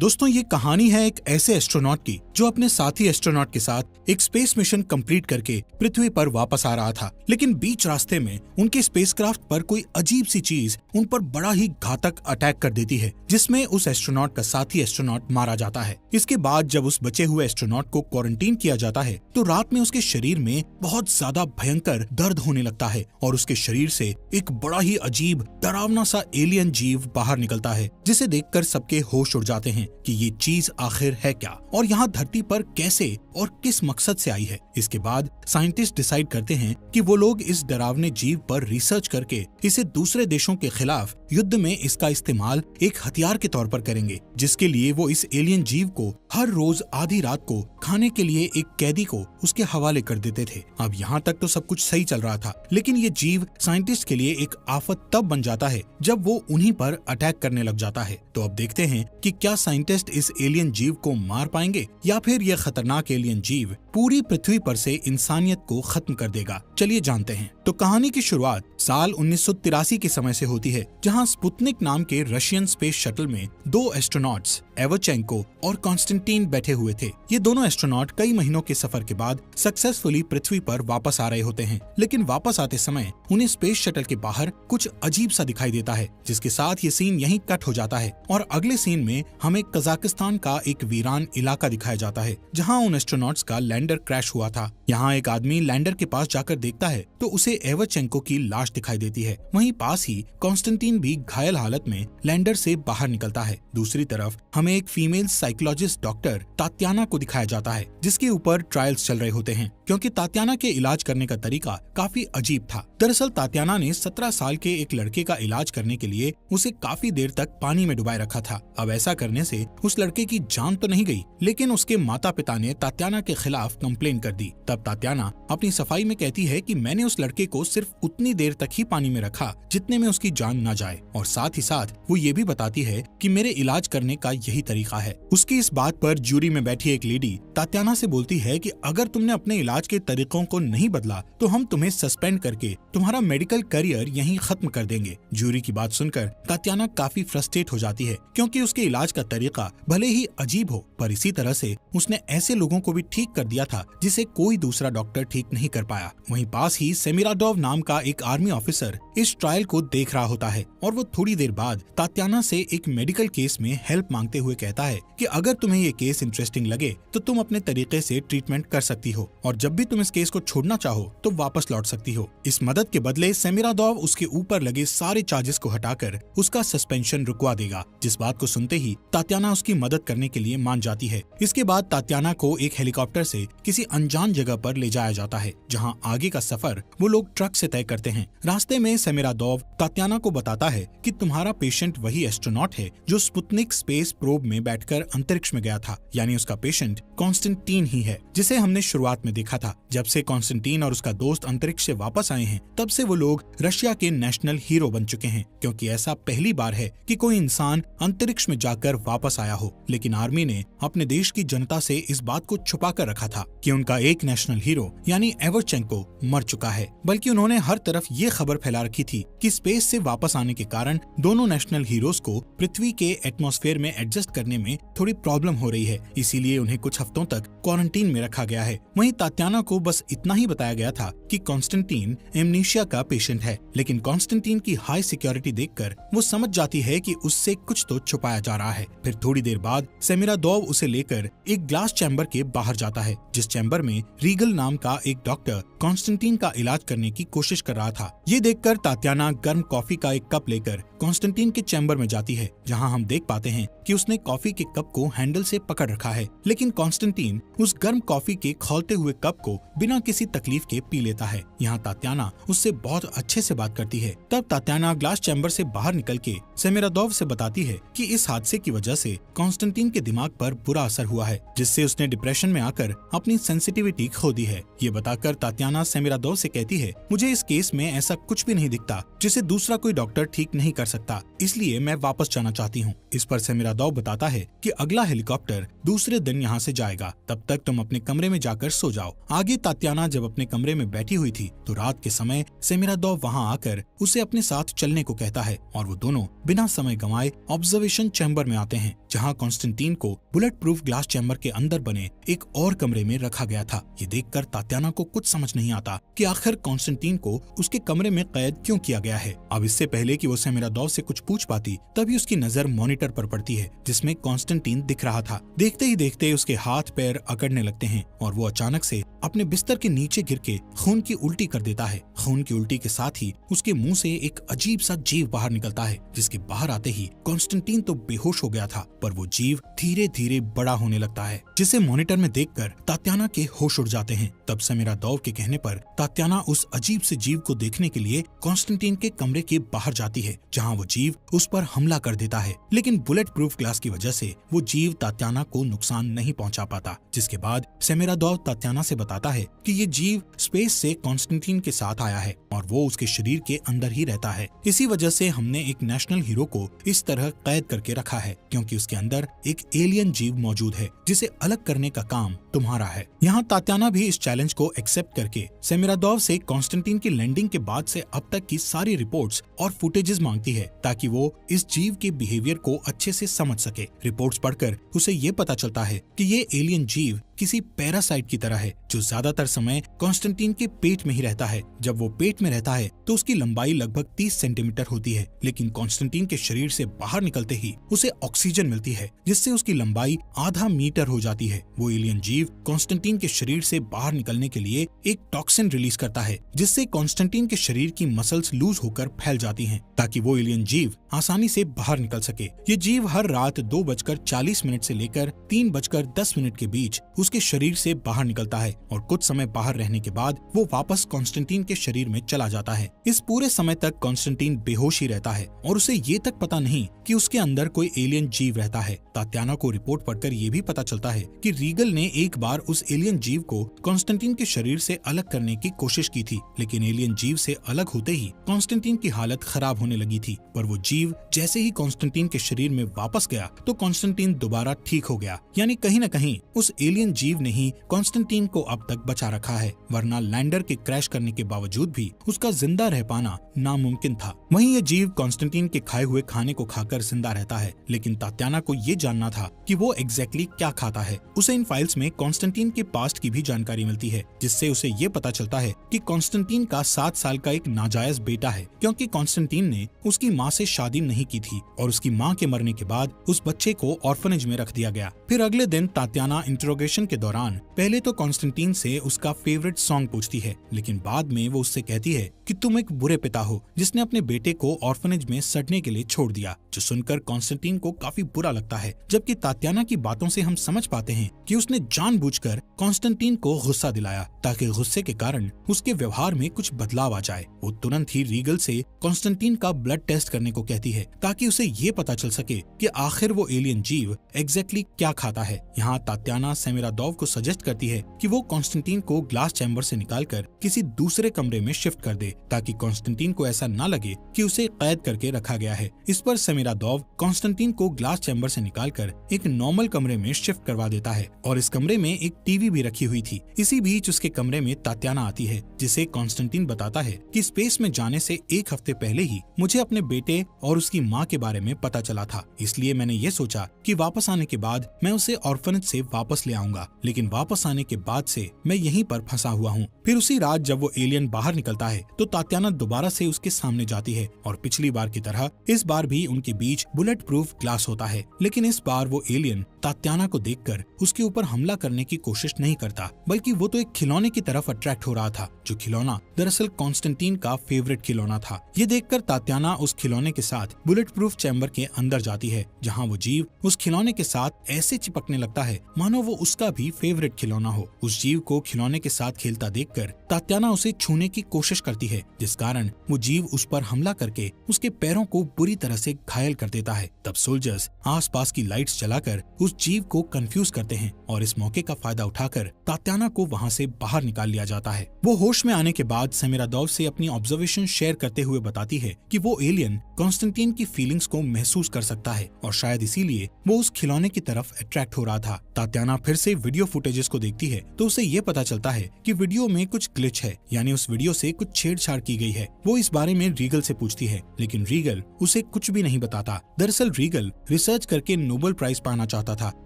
दोस्तों, ये कहानी है एक ऐसे एस्ट्रोनॉट की जो अपने साथी एस्ट्रोनॉट के साथ एक स्पेस मिशन कंप्लीट करके पृथ्वी पर वापस आ रहा था। लेकिन बीच रास्ते में उनके स्पेसक्राफ्ट पर कोई अजीब सी चीज उन पर बड़ा ही घातक अटैक कर देती है, जिसमें उस एस्ट्रोनॉट का साथी एस्ट्रोनॉट मारा जाता है। इसके बाद जब उस बचे हुए एस्ट्रोनॉट को क्वारंटीन किया जाता है तो रात में उसके शरीर में बहुत ज्यादा भयंकर दर्द होने लगता है और उसके शरीर से एक बड़ा ही अजीब डरावना सा एलियन जीव बाहर निकलता है, जिसे देखकर सबके होश उड़ जाते हैं कि ये चीज आखिर है क्या और यहाँ धरती पर कैसे और किस मकसद से आई है। इसके बाद साइंटिस्ट डिसाइड करते हैं कि वो लोग इस डरावने जीव पर रिसर्च करके इसे दूसरे देशों के खिलाफ युद्ध में इसका इस्तेमाल एक हथियार के तौर पर करेंगे, जिसके लिए वो इस एलियन जीव को हर रोज आधी रात को खाने के लिए एक कैदी को उसके हवाले कर देते थे। अब यहाँ तक तो सब कुछ सही चल रहा था, लेकिन ये जीव साइंटिस्ट के लिए एक आफत तब बन जाता है जब वो उन्हीं पर अटैक करने लग जाता है। तो अब देखते हैं कि क्या साइंटिस्ट इस एलियन जीव को मार पाएंगे या फिर यह खतरनाक एलियन जीव पूरी पृथ्वी पर से इंसानियत को खत्म कर देगा। चलिए जानते हैं। तो कहानी की शुरुआत साल 1983 के समय से होती है, जहां स्पुतनिक नाम के रशियन स्पेस शटल में दो एस्ट्रोनॉट्स एवचेंको और कॉन्स्टेंटीन बैठे हुए थे। ये दोनों एस्ट्रोनॉट कई महीनों के सफर के बाद सक्सेसफुली पृथ्वी पर वापस आ रहे होते हैं, लेकिन वापस आते समय उन्हें स्पेस शटल के बाहर कुछ अजीब सा दिखाई देता है, जिसके साथ ये सीन यहीं कट हो जाता है और अगले सीन में हमें कजाकिस्तान का एक वीरान इलाका दिखाया जाता है, जहाँ उन एस्ट्रोनॉट्स का लैंडर क्रैश हुआ था। यहाँ एक आदमी लैंडर के पास जाकर देखता है तो उसे एवचेंको की लाश दिखाई देती है। वहीं पास ही कॉन्स्टेंटीन भी घायल हालत में लैंडर से बाहर निकलता है। दूसरी तरफ हमें एक फीमेल साइकोलॉजिस्ट डॉक्टर तात्याना को दिखाया जाता है, जिसके ऊपर ट्रायल्स चल रहे होते हैं, क्योंकि तात्याना के इलाज करने का तरीका काफी अजीब था। दरअसल तात्याना ने 17 साल के एक लड़के का इलाज करने के लिए उसे काफी देर तक पानी में डुबाए रखा था। अब ऐसा करने से उस लड़के की जान तो नहीं गई, लेकिन उसके माता पिता ने तात्याना के खिलाफ कंप्लेन कर दी। तब तात्याना अपनी सफाई में कहती है कि मैंने उस लड़के को सिर्फ उतनी देर तक ही पानी में रखा जितने में उसकी जान न जाए, और साथ ही साथ वो ये भी बताती है कि मेरे इलाज करने का यही तरीका है। उसकी इस बात पर ज्यूरी में बैठी एक लेडी तात्याना से बोलती है कि अगर तुमने अपने इलाज के तरीकों को नहीं बदला तो हम तुम्हें सस्पेंड करके तुम्हारा मेडिकल करियर यहीं खत्म कर देंगे। ज्यूरी की बात सुनकर तात्याना काफी फ्रस्ट्रेट हो जाती है, क्योंकि उसके इलाज का तरीका भले ही अजीब हो, पर इसी तरह से उसने ऐसे लोगों को भी ठीक कर दिया था जिसे कोई दूसरा डॉक्टर ठीक नहीं कर पाया। वहीं पास ही सेमिराडोव नाम का एक आर्मी ऑफिसर इस ट्रायल को देख रहा होता है और वो थोड़ी देर बाद तात्याना से एक मेडिकल केस में हेल्प मांगते हुए कहता है कि अगर तुम्हें ये केस इंटरेस्टिंग लगे तो तुम अपने तरीके से ट्रीटमेंट कर सकती हो, और जब भी तुम इस केस को छोड़ना चाहो तो वापस लौट सकती हो। इस मदद के बदले सेमिराडोव उसके ऊपर लगे सारे चार्जेस को हटाकर उसका सस्पेंशन रुकवा देगा, जिस बात को सुनते ही तात्याना उसकी मदद करने के लिए मान जाती है। इसके बाद तात्याना को एक हेलीकॉप्टर से किसी अनजान जगह पर ले जाया जाता है, जहां आगे का सफर वो लोग ट्रक से तय करते हैं। रास्ते में सेमिराडोव तात्याना को बताता है कि तुम्हारा पेशेंट वही एस्ट्रोनॉट है जो स्पुतनिक स्पेस प्रोब में बैठकर अंतरिक्ष में गया था, यानी उसका पेशेंट कॉन्स्टेंटीन ही है, जिसे हमने शुरुआत में देखा था। जब से कॉन्स्टेंटीन और उसका दोस्त अंतरिक्ष से वापस आए हैं, तब से वो लोग रशिया के नेशनल हीरो बन चुके हैं, क्योंकि ऐसा पहली बार है कि कोई इंसान अंतरिक्ष में जाकर वापस आया हो। लेकिन आर्मी ने अपने देश की जनता से इस बात को छुपा कर रखा था कि उनका एक नेशनल हीरो यानी एवचेंको मर चुका है, बल्कि उन्होंने हर तरफ ये खबर फैला रखी थी कि स्पेस से वापस आने के कारण दोनों नेशनल हीरोज को पृथ्वी के एटमॉस्फेयर में एडजस्ट करने में थोड़ी प्रॉब्लम हो रही है, इसीलिए उन्हें कुछ हफ्तों तक क्वारंटीन में रखा गया है। वहीं तात्याना को बस इतना ही बताया गया था कि कॉन्स्टेंटीन एमनीशिया का पेशेंट है, लेकिन कॉन्स्टेंटीन की हाई सिक्योरिटी देखकर वो समझ जाती है कि उससे कुछ तो छुपाया जा रहा है। फिर थोड़ी देर बाद सेमिराडोव उसे लेकर एक ग्लास चैम्बर के बाहर जाता है, जिस चैम्बर में रीगल नाम का एक डॉक्टर कॉन्स्टेंटीन का इलाज करने की कोशिश कर रहा था। ये देखकर तात्याना गर्म कॉफी का एक कप लेकर कॉन्स्टेंटीन के चैम्बर में जाती है, जहां हम देख पाते हैं कि उसने कॉफी के कप को हैंडल से पकड़ रखा है, लेकिन कॉन्स्टेंटीन उस गर्म कॉफी के खौलते हुए कप को बिना किसी तकलीफ के पी लेता है। यहाँ तात्याना उससे बहुत अच्छे से बात करती है। तब तात्याना ग्लास चैम्बर से बाहर निकल के सेमिराडोव से बताती है कि इस हादसे की वजह से कॉन्स्टेंटीन के दिमाग पर बुरा असर हुआ है, जिससे उसने डिप्रेशन में आकर अपनी सेंसिटिविटी खो दी है। ये बताकर तात्याना सेमिरादोव से कहती है, मुझे इस केस में ऐसा कुछ भी नहीं दिखता जिसे दूसरा कोई डॉक्टर ठीक नहीं कर सकता, इसलिए मैं वापस जाना चाहती हूँ। इस पर सेमिरादोव बताता है कि अगला हेलीकॉप्टर दूसरे दिन यहाँ से जाएगा, तब तक तुम अपने कमरे में जाकर सो जाओ। आगे तात्याना जब अपने कमरे में बैठी हुई थी तो रात के समय सेमिरादोव वहाँ आकर उसे अपने साथ चलने को कहता है और वो दोनों बिना समय गंवाए ऑब्जर्वेशन चैम्बर में आते हैं, जहाँ कॉन्स्टेंटीन को बुलेट प्रूफ ग्लास चैम्बर के अंदर बने एक और कमरे में रखा गया था। ये देखकर तात्याना को कुछ समझ नहीं आता कि आखिर कॉन्स्टेंटीन को उसके कमरे में कैद क्यों किया गया है। अब इससे पहले कि वो सेमिरादोव से कुछ पूछ पाती तभी उसकी नजर मॉनिटर पर पड़ती है जिसमें कॉन्स्टेंटीन दिख रहा था। देखते ही देखते उसके हाथ पैर अकड़ने लगते हैं और वो अचानक से अपने बिस्तर के नीचे गिर के खून की उल्टी कर देता है। खून की उल्टी के साथ ही उसके मुंह से एक अजीब सा जीव बाहर निकलता है, जिसके बाहर आते ही कॉन्स्टेंटीन तो बेहोश हो गया था, पर वो जीव धीरे धीरे बड़ा होने लगता है, जिसे मॉनिटर में देखकर तात्याना के होश उड़ जाते हैं। तब सेमिरादोव के कहने पर तात्याना उस अजीब से जीव को देखने के लिए कॉन्स्टेंटीन के कमरे के बाहर जाती है, जहाँ वो जीव उस पर हमला कर देता है, लेकिन बुलेट प्रूफ ग्लास की वजह से वो जीव तात्याना को नुकसान नहीं पहुंचा पाता। जिसके बाद सेमिरादोव तात्याना से बताता है कि ये जीव स्पेस से कॉन्स्टेंटीन के साथ आया है और वो उसके शरीर के अंदर ही रहता है। इसी वजह से हमने एक नेशनल हीरो को इस तरह कैद करके रखा है, क्योंकि उसके अंदर एक एलियन जीव मौजूद है जिसे अलग करने का काम तुम्हारा है। यहाँ तात्याना भी इस चैलेंज को एक्सेप्ट करके सेमिरादोव से कॉन्स्टेंटीन की लैंडिंग के बाद से अब तक की सारी रिपोर्ट्स और फुटेजेस मांगती है, ताकि वो इस जीव के बिहेवियर को अच्छे से समझ सके। रिपोर्ट्स पढ़कर उसे ये पता चलता है कि ये एलियन जीव किसी पैरासाइट की तरह है, जो ज्यादातर समय कॉन्स्टेंटीन के पेट में ही रहता है। जब वो पेट में रहता है तो उसकी लंबाई लगभग 30 सेंटीमीटर होती है, लेकिन कॉन्स्टेंटीन के शरीर से बाहर निकलते ही उसे ऑक्सीजन मिलती है, जिससे उसकी लंबाई आधा मीटर हो जाती है। वो एलियन जीव कॉन्स्टेंटीन के शरीर से बाहर निकलने के लिए एक टॉक्सिन रिलीज करता है, जिससे कॉन्स्टेंटीन के शरीर की मसल्स लूज होकर फैल जाती हैं, ताकि वो एलियन जीव आसानी से बाहर निकल सके। ये जीव हर रात 2:40 से लेकर 3:10 के बीच उसके शरीर से बाहर निकलता है और कुछ समय बाहर रहने के बाद वो वापस कॉन्स्टेंटीन के शरीर में चला जाता है। इस पूरे समय तक कॉन्स्टेंटीन बेहोश ही रहता है और उसे ये तक पता नहीं कि उसके अंदर कोई एलियन जीव रहता है। तात्याना को रिपोर्ट पढ़कर ये भी पता चलता है कि रीगल ने एक बार उस एलियन जीव को कॉन्स्टेंटीन के शरीर से अलग करने की कोशिश की थी, लेकिन एलियन जीव से अलग होते ही कॉन्स्टेंटीन की हालत खराब होने लगी थी। पर वो जीव जैसे ही कॉन्स्टेंटीन के शरीर में वापस गया तो कॉन्स्टेंटीन दोबारा ठीक हो गया। यानी कहीं न कहीं उस एलियन जीव ने ही कॉन्स्टेंटीन को अब तक बचा रखा है, वरना लैंडर के क्रैश करने के बावजूद भी उसका जिंदा रह पाना नामुमकिन था। वहीं ये जीव कॉन्स्टेंटीन के खाए हुए खाने को खाकर जिंदा रहता है, लेकिन तात्याना को ये जानना था कि वो एग्जैक्टली क्या खाता है। उसे इन फाइल्स में कॉन्स्टेंटीन के पास्ट की भी जानकारी मिलती है, जिससे उसे ये पता चलता है कि कॉन्स्टेंटीन का 7 साल का एक नाजायज बेटा है, क्योंकि कॉन्स्टेंटीन ने उसकी माँ से शादी नहीं की थी और उसकी माँ के मरने के बाद उस बच्चे को ऑर्फनेज में रख दिया गया। फिर अगले दिन तात्याना इंटरोगेशन के दौरान पहले तो कॉन्स्टेंटीन से उसका फेवरेट सॉन्ग पूछती है, लेकिन बाद में वो उससे कहती है कि तुम एक बुरे पिता हो जिसने अपने बेटे को ऑर्फनेज में सड़ने के लिए छोड़ दिया, जो सुनकर कॉन्स्टेंटीन को काफी बुरा लगता है। जबकि तात्याना की बातों से हम समझ पाते हैं कि उसने जानबूझकर कॉन्स्टेंटीन को गुस्सा दिलाया, ताकि गुस्से के कारण उसके व्यवहार में कुछ बदलाव आ जाए। वो तुरंत ही रीगल से कॉन्स्टेंटीन का ब्लड टेस्ट करने को कहती है, ताकि उसे ये पता चल सके कि आखिर वो एलियन जीव एग्जैक्टली क्या खाता है। यहाँ तात्याना सेमिरादोव को सजेस्ट करती है कि वो कॉन्स्टेंटीन को ग्लास चैम्बर से निकालकर किसी दूसरे कमरे में शिफ्ट कर दे, ताकि कॉन्स्टेंटीन को ऐसा न लगे कि उसे कैद करके रखा गया है। इस पर सेमिरादोव कॉन्स्टेंटीन को ग्लास चैम्बर से निकालकर एक नॉर्मल कमरे में शिफ्ट करवा देता है और इस कमरे में एक टीवी भी रखी हुई थी। इसी बीच उसके कमरे में तात्याना आती है, जिसे कॉन्स्टेंटीन बताता है कि स्पेस में जाने से 1 हफ्ते पहले ही मुझे अपने बेटे और उसकी माँ के बारे में पता चला था, इसलिए मैंने ये सोचा कि वापस आने के बाद मैं उसे ऑर्फनेज से वापस ले आऊंगा, लेकिन वापस आने के बाद से मैं यहीं पर फंसा हुआ हूँ। फिर उसी रात जब वो एलियन बाहर निकलता है तो तात्याना दोबारा से उसके सामने जाती है और पिछली बार की तरह इस बार भी उनके बीच बुलेट प्रूफ ग्लास होता है, लेकिन इस बार वो एलियन तात्याना को देखकर उसके ऊपर हमला करने की कोशिश नहीं करता, बल्कि वो तो एक खिलौने की तरफ अट्रैक्ट हो रहा था, जो खिलौना दरअसल कॉन्स्टेंटीन का फेवरेट खिलौना था। ये देखकर तात्याना उस खिलौने के साथ बुलेट प्रूफ चैम्बर के अंदर जाती है, जहाँ वो जीव उस खिलौने के साथ ऐसे चिपकने लगता है मानो वो उसका का भी फेवरेट खिलौना हो। उस जीव को खिलौने के साथ खेलता देखकर तात्याना उसे छूने की कोशिश करती है, जिस कारण वो जीव उस पर हमला करके उसके पैरों को बुरी तरह से घायल कर देता है। तब सोल्जर्स आसपास की लाइट्स जलाकर उस जीव को कंफ्यूज करते हैं और इस मौके का फायदा उठाकर तात्याना को वहाँ से बाहर निकाल लिया जाता है। वो होश में आने के बाद सेमिरादोव से अपनी ऑब्जर्वेशन शेयर करते हुए बताती है कि वो एलियन कॉन्स्टेंटीन की फीलिंग्स को महसूस कर सकता है और शायद इसीलिए वो उस खिलौने की तरफ अट्रैक्ट हो रहा था। तात्याना फिर से वीडियो फुटेजेस को देखती है तो उसे ये पता चलता है कि वीडियो में कुछ ग्लिच है, यानी उस वीडियो से कुछ छेड़छाड़ की गई है। वो इस बारे में रीगल से पूछती है, लेकिन रीगल उसे कुछ भी नहीं बताता। दरअसल रीगल रिसर्च करके नोबेल प्राइज पाना चाहता था,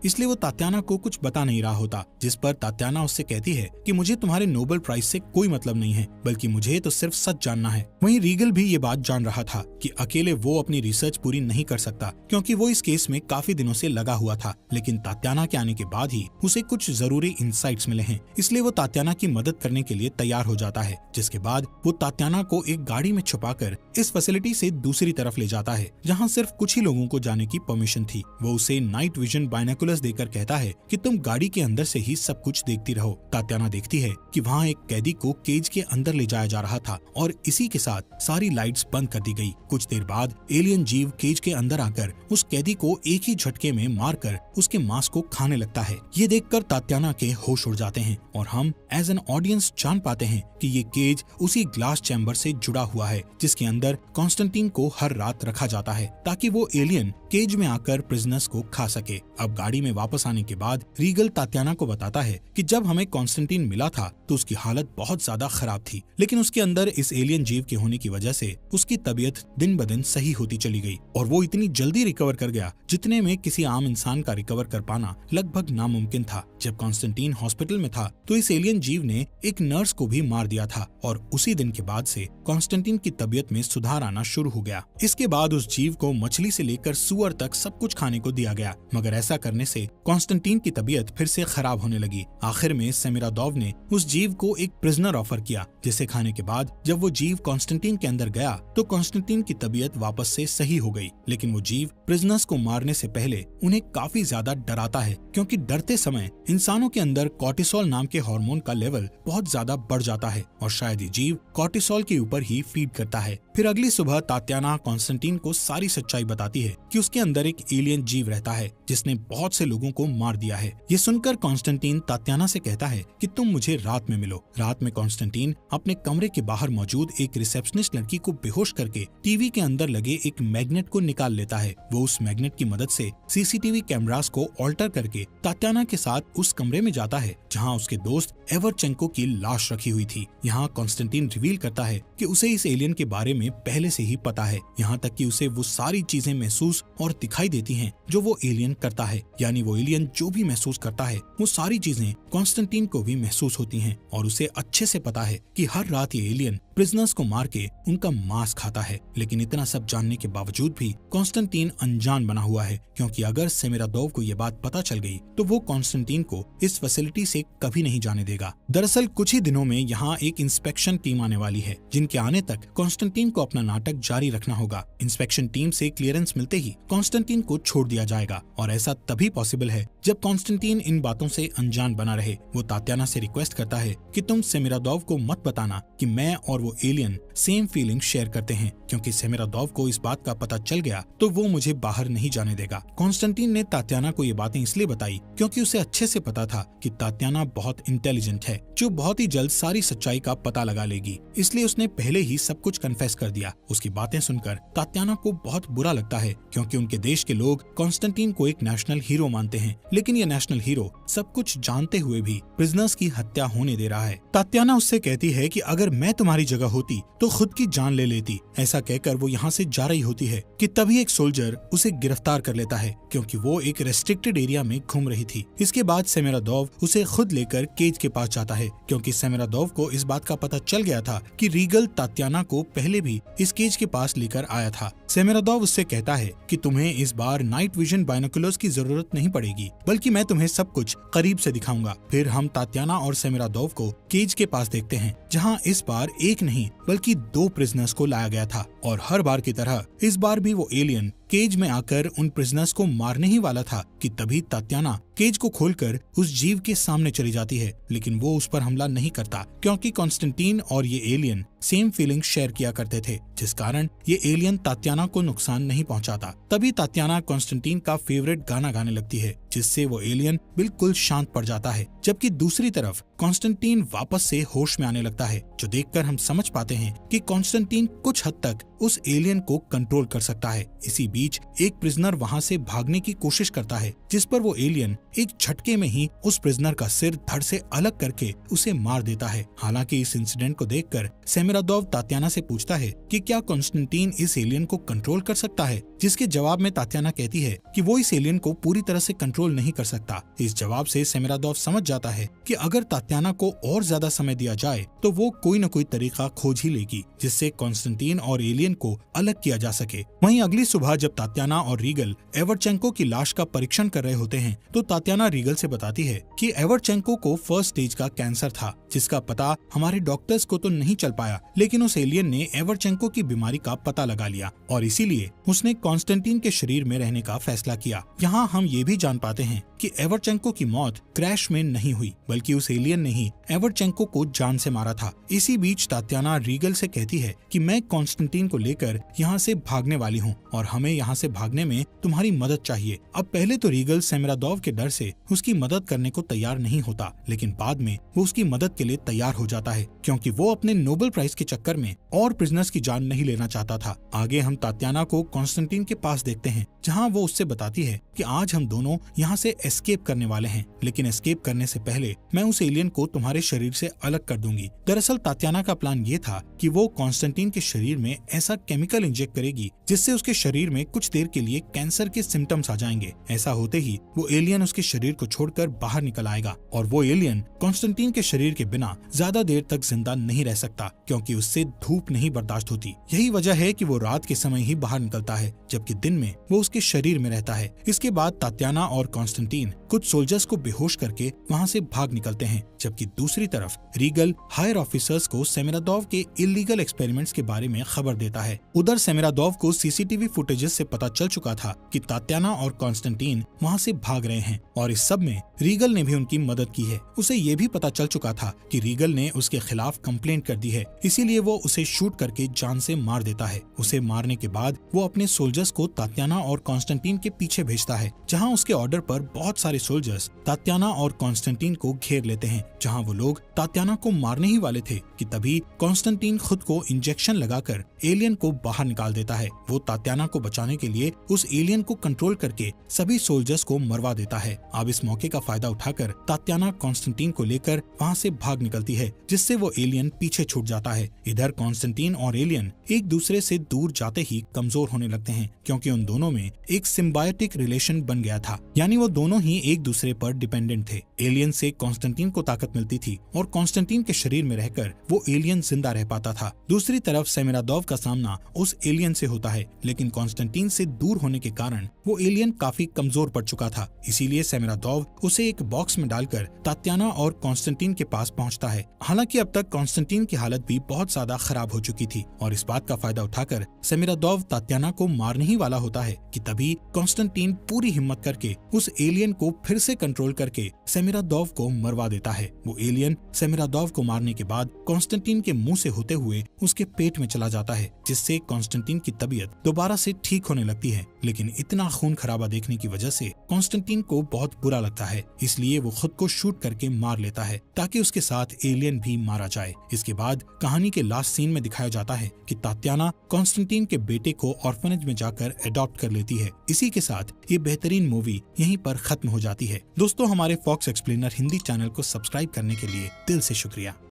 इसलिए वो तात्याना को कुछ बता नहीं रहा होता, जिस पर तात्याना उससे कहती है कि मुझे तुम्हारे नोबेल प्राइज से कोई मतलब नहीं है, बल्कि मुझे तो सिर्फ सच जानना है। वहीं रीगल भी ये बात जान रहा था कि अकेले वो अपनी रिसर्च पूरी नहीं कर सकता, क्योंकि वो इस केस में काफी दिनों से लगा हुआ था। लेकिन तात्याना के आने के बाद ही उसे कुछ जरूरी इंसाइट्स मिले हैं, इसलिए वो तात्याना की मदद करने के लिए तैयार हो जाता है। जिसके बाद वो तात्याना को एक गाड़ी में छुपाकर इस फैसिलिटी से दूसरी तरफ ले जाता है, जहाँ सिर्फ कुछ ही लोगों को जाने की परमिशन थी। वो उसे नाइट विजन बाइनोकुलर्स देकर कहता है कि तुम गाड़ी के अंदर से ही सब कुछ देखती रहो। तात्याना देखती है कि वहाँ एक कैदी को केज के अंदर ले जाया जा रहा था और इसी के साथ सारी लाइट्स बंद कर दी गई। कुछ देर बाद एलियन जीव केज के अंदर आकर उस कैदी को एक ही झटके में मारकर उसके मांस को खाने लगता है। ये देखकर तात्याना के होश उड़ जाते हैं और हम एज एन ऑडियंस जान पाते हैं कि ये केज उसी ग्लास चैम्बर से जुड़ा हुआ है जिसके अंदर कॉन्स्टेंटीन को हर रात रखा जाता है, ताकि वो एलियन केज में आकर प्रिजनर्स को खा सके। अब गाड़ी में वापस आने के बाद रीगल तात्याना को बताता है कि जब हमें कॉन्स्टेंटीन मिला था तो उसकी हालत बहुत ज्यादा खराब थी, लेकिन उसके अंदर इस एलियन जीव के होने की वजह से उसकी तबीयत दिन ब दिन सही होती चली गई और वो इतनी जल्दी रिकवर कर गया जितने में किसी आम इंसान का रिकवर कर पाना लगभग नामुमकिन था। जब कॉन्स्टेंटीन हॉस्पिटल में था तो इस एलियन जीव ने एक नर्स को भी मार दिया था और उसी दिन के बाद से कॉन्स्टेंटीन की तबीयत में सुधार आना शुरू हो गया। इसके बाद उस जीव को मछली से लेकर सुअर तक सब कुछ खाने को दिया गया, मगर ऐसा करने से कॉन्स्टेंटीन की तबीयत फिर से खराब होने लगी। आखिर में सेमिरादोव ने उस जीव को एक प्रिजनर ऑफर किया, जिसे खाने के बाद जब वो जीव कॉन्स्टेंटीन के अंदर गया तो कॉन्स्टेंटीन की तबीयत वापस से सही हो गई। लेकिन वो जीव प्रिजनर्स को मारने से पहले उन्हें काफी ज्यादा डराता है, क्योंकि डरते समय इंसानों के अंदर कॉर्टिसोल नाम के हार्मोन का लेवल बहुत ज्यादा बढ़ जाता है और शायद ये जीव कॉर्टिसोल के ऊपर ही फीड करता है। फिर अगली सुबह तात्याना कॉन्स्टेंटीन को सारी सच्चाई बताती है कि उसके अंदर एक एलियन जीव रहता है जिसने बहुत से लोगों को मार दिया है। ये सुनकर कॉन्स्टेंटीन तात्याना से कहता है कि तुम मुझे रात में मिलो। रात में कॉन्स्टेंटीन अपने कमरे के बाहर मौजूद एक रिसेप्शनिस्ट लड़की को बेहोश करके टीवी के अंदर लगे एक मैग्नेट को निकाल लेता है। वो उस मैग्नेट की मदद से सीसीटीवी कैमरास को ऑल्टर करके तात्याना के साथ उस कमरे में जाता है जहाँ उसके दोस्त एवरचेंको की लाश रखी हुई थी। यहाँ कॉन्स्टेंटीन रिवील करता है कि उसे इस एलियन के बारे में पहले से ही पता है, यहाँ तक कि उसे वो सारी चीजें महसूस और दिखाई देती हैं जो वो एलियन करता है। यानी वो एलियन जो भी महसूस करता है वो सारी चीजें कॉन्स्टेंटीन को भी महसूस होती हैं और उसे अच्छे से पता है कि हर रात ये एलियन प्रिजनर्स को मार के उनका मांस खाता है। लेकिन इतना सब जानने के बावजूद भी कॉन्स्टेंटीन अनजान बना हुआ है, क्योंकि अगर सेमिरादोव को ये बात पता चल गई तो वो कॉन्स्टेंटीन को इस फैसिलिटी से कभी नहीं जाने देगा। दरअसल कुछ ही दिनों में यहाँ एक इंस्पेक्शन टीम आने वाली है, जिनके आने तक कॉन्स्टेंटीन को अपना नाटक जारी रखना होगा। इंस्पेक्शन टीम से क्लियरेंस मिलते ही कॉन्स्टेंटीन को छोड़ दिया जाएगा और ऐसा तभी पॉसिबल है जब कॉन्स्टेंटीन इन बातों से अनजान बना रहे। वो तात्याना से रिक्वेस्ट करता है कि तुम सेमिरादोव को मत बताना कि मैं और वो एलियन सेम फीलिंग शेयर करते हैं, क्योंकि सेमिरादोव को इस बात का पता चल गया तो वो मुझे बाहर नहीं जाने देगा। कॉन्स्टेंटीन ने तात्याना को ये बातें इसलिए बताई क्योंकि उसे अच्छे से पता था कि तात्याना बहुत इंटेलिजेंट है, जो बहुत ही जल्द सारी सच्चाई का पता लगा लेगी, इसलिए उसने पहले ही सब कुछ कन्फेस कर दिया। उसकी बातें सुनकर तात्याना को बहुत बुरा लगता है, क्योंकि उनके देश के लोग कॉन्स्टेंटीन को एक नेशनल हीरो मानते हैं, लेकिन ये नेशनल हीरो सब कुछ जानते हुए भी प्रिजनर्स की हत्या होने दे रहा है। तात्याना उससे कहती है कि अगर मैं तुम्हारी जगह होती तो खुद की जान ले लेती। ऐसा कहकर वो यहाँ से जा रही होती है कि तभी एक सोल्जर उसे गिरफ्तार कर लेता है, क्योंकि वो एक रेस्ट्रिक्टेड एरिया में घूम रही थी। इसके बाद सेमिरादोव उसे खुद लेकर केज के पास जाता है, क्योंकि सेमिरादोव को इस बात का पता चल गया था कि रीगल तात्याना को पहले भी इस केज के पास लेकर आया था। सेमिरादोव उससे कहता है कि तुम्हें इस बार नाइट विजन बाइनोकुलर्स की जरूरत नहीं पड़ेगी, बल्कि मैं तुम्हें सब कुछ करीब से दिखाऊंगा। फिर हम तात्याना और सेमिरादोव को केज के पास देखते हैं, जहाँ इस बार एक नहीं बल्कि 2 प्रिजनर्स को लाया गया था और हर बार की तरह इस बार भी वो एलियन केज में आकर उन प्रिजनर्स को मारने ही वाला था कि तभी तात्याना केज को खोलकर उस जीव के सामने चली जाती है, लेकिन वो उस पर हमला नहीं करता क्योंकि कॉन्स्टेंटीन और ये एलियन सेम फीलिंग शेयर किया करते थे, जिस कारण ये एलियन तात्याना को नुकसान नहीं पहुंचाता। तभी तात्याना कॉन्स्टेंटीन का फेवरेट गाना गाने लगती है, जिससे वो एलियन बिल्कुल शांत पड़ जाता है। जबकि दूसरी तरफ कॉन्स्टेंटीन वापस से होश में आने लगता है, जो देखकर हम समझ पाते हैं कि कॉन्स्टेंटीन कुछ हद तक उस एलियन को कंट्रोल कर सकता है। इसी बीच एक प्रिजनर वहां से भागने की कोशिश करता है, जिस पर वो एलियन एक झटके में ही उस प्रिजनर का सिर धड़ से अलग करके उसे मार देता है। हालांकि इस इंसिडेंट को देखकर सेमिरादोव तात्याना से पूछता है कि क्या कॉन्स्टेंटीन इस एलियन को कंट्रोल कर सकता है, जिसके जवाब में तात्याना कहती है कि वो इस एलियन को पूरी तरह से कंट्रोल नहीं कर सकता। इस जवाब से सेमिरादोव समझ जाता है कि अगर तात्याना को और ज्यादा समय दिया जाए तो वो कोई न कोई तरीका खोज ही लेगी, जिससे कॉन्स्टेंटीन और एलियन को अलग किया जा सके। वहीं अगली सुबह जब तात्याना और रीगल एवरचेंको की लाश का परीक्षण कर रहे होते हैं, तो तात्याना रीगल से बताती है कि एवरचेंको को फर्स्ट स्टेज का कैंसर था, जिसका पता हमारे डॉक्टर्स को तो नहीं चल पाया, लेकिन उस एलियन ने एवरचेंको की बीमारी का पता लगा लिया और इसीलिए उसने कॉन्स्टेंटीन के शरीर में रहने का फैसला किया। यहाँ हम ये भी जान पाते हैं कि एवरचेंको की मौत क्रैश में नहीं हुई, बल्कि उस एलियन ने ही एवरचेंको को जान से मारा था। इसी बीच तात्याना रीगल से कहती है कि मैं कॉन्स्टेंटीन को लेकर यहाँ से भागने वाली हूँ और हमें यहाँ से भागने में तुम्हारी मदद चाहिए। अब पहले तो रीगल सेमिरादोव के डर से उसकी मदद करने को तैयार नहीं होता, लेकिन बाद में वो उसकी मदद के लिए तैयार हो जाता है, क्योंकि वो अपने नोबेल प्राइज के चक्कर में और प्रिजनर्स की जान नहीं लेना चाहता था। आगे हम तात्याना को कॉन्स्टेंटीन के पास देखते हैं, जहाँ वो उससे बताती है कि आज हम दोनों यहाँ से एस्केप करने वाले हैं, लेकिन एस्केप करने से पहले मैं उस एलियन को तुम्हारे शरीर से अलग कर दूंगी। दरअसल तात्याना का प्लान ये था कि वो कॉन्स्टेंटीन के शरीर में ऐसा केमिकल इंजेक्ट करेगी जिससे उसके शरीर में कुछ देर के लिए कैंसर के सिम्टम्स आ जाएंगे। ऐसा होते ही वो एलियन उसके शरीर को छोड़कर बाहर निकल आएगा और वो एलियन कॉन्स्टेंटीन के शरीर के बिना ज्यादा देर तक जिंदा नहीं रह सकता, क्योंकि उससे धूप नहीं बर्दाश्त होती। यही वजह है कि वो रात के समय ही बाहर निकलता है, जबकि दिन में वो उसके शरीर में रहता है। इसके बाद तात्याना और कॉन्स्टेंटीन कुछ सोल्जर्स को बेहोश करके वहाँ से भाग निकलते हैं, जबकि दूसरी तरफ रीगल हायर ऑफिसर्स को सेमिरादोव के इलीगल एक्सपेरिमेंट्स के बारे में खबर देता है। उधर सेमिरादोव को सीसीटीवी फुटेजेस से पता चल चुका था कि तात्याना और कॉन्स्टेंटीन वहाँ से भाग रहे हैं और इस सब में रीगल ने भी उनकी मदद की है। उसे ये भी पता चल चुका था कि रीगल ने उसके खिलाफ कंप्लेंट कर दी है, इसीलिए वो उसे शूट करके जान से मार देता है। उसे मारने के बाद वो अपने सोल्जर्स को तात्याना और कॉन्स्टेंटीन के पीछे भेजता है, जहाँ उसके ऑर्डर पर बहुत सारे सोल्जर्स तात्याना और कॉन्स्टेंटीन को घेर लेते हैं। जहाँ वो लोग तात्याना को मारने ही वाले थे कि तभी कॉन्स्टेंटीन खुद को इंजेक्शन लगाकर एलियन को बाहर निकाल देता है। वो तात्याना को बचाने के लिए उस एलियन को कंट्रोल करके सभी सोल्जर्स को मरवा देता है। अब इस मौके का फायदा उठाकर तात्याना कॉन्स्टेंटीन को लेकर वहाँ से भाग निकलती है, जिससे वो एलियन पीछे छूट जाता है। इधर कॉन्स्टेंटीन और एलियन एक दूसरे से दूर जाते ही कमजोर होने लगते हैं, क्योंकि उन दोनों में एक सिम्बायोटिक रिलेशन बन गया था, यानी वो दोनों ही एक दूसरे पर डिपेंडेंट थे। एलियन से कॉन्स्टेंटीन को ताकत मिलती थी और कॉन्स्टेंटीन के शरीर में रहकर वो एलियन जिंदा रह पाता था। दूसरी तरफ सेमिरादोव का सामना उस एलियन से होता है, लेकिन कॉन्स्टेंटीन से दूर होने के कारण वो एलियन काफी कमजोर पड़ चुका था। इसीलिए सेमिरादोव उसे एक बॉक्स में डालकर तात्याना और कॉन्स्टेंटीन के पास पहुंचता है। हालांकि अब तक कॉन्स्टेंटीन की हालत भी बहुत ज्यादा खराब हो चुकी थी और इस बात का फायदा उठाकर सेमिरादोव तात्याना को मारने ही वाला होता है कि तभी कॉन्स्टेंटीन पूरी हिम्मत करके उस एलियन को फिर से कंट्रोल करके सेमिरादोव को मरवा देता है। वो एलियन सेमिरादोव को मारने के बाद कॉन्स्टेंटीन के मुंह से होते हुए उसके पेट में चला जाता है, जिससे कॉन्स्टेंटीन की तबीयत दोबारा से ठीक होने लगती है। लेकिन इतना खून खराबा देखने की वजह से कॉन्स्टेंटीन को बहुत बुरा लगता है, इसलिए वो खुद को शूट करके मार लेता है ताकि उसके साथ एलियन भी मारा जाए। इसके बाद कहानी के लास्ट सीन में दिखाया जाता है कि तात्याना कॉन्स्टेंटीन के बेटे को ऑर्फनेज में जाकर अडॉप्ट कर लेती है। इसी के साथ ये बेहतरीन मूवी यहीं पर खत्म हो जाती है। दोस्तों, हमारे फॉक्स एक्सप्लेनर हिंदी चैनल को सब्सक्राइब करने के लिए दिल से शुक्रिया।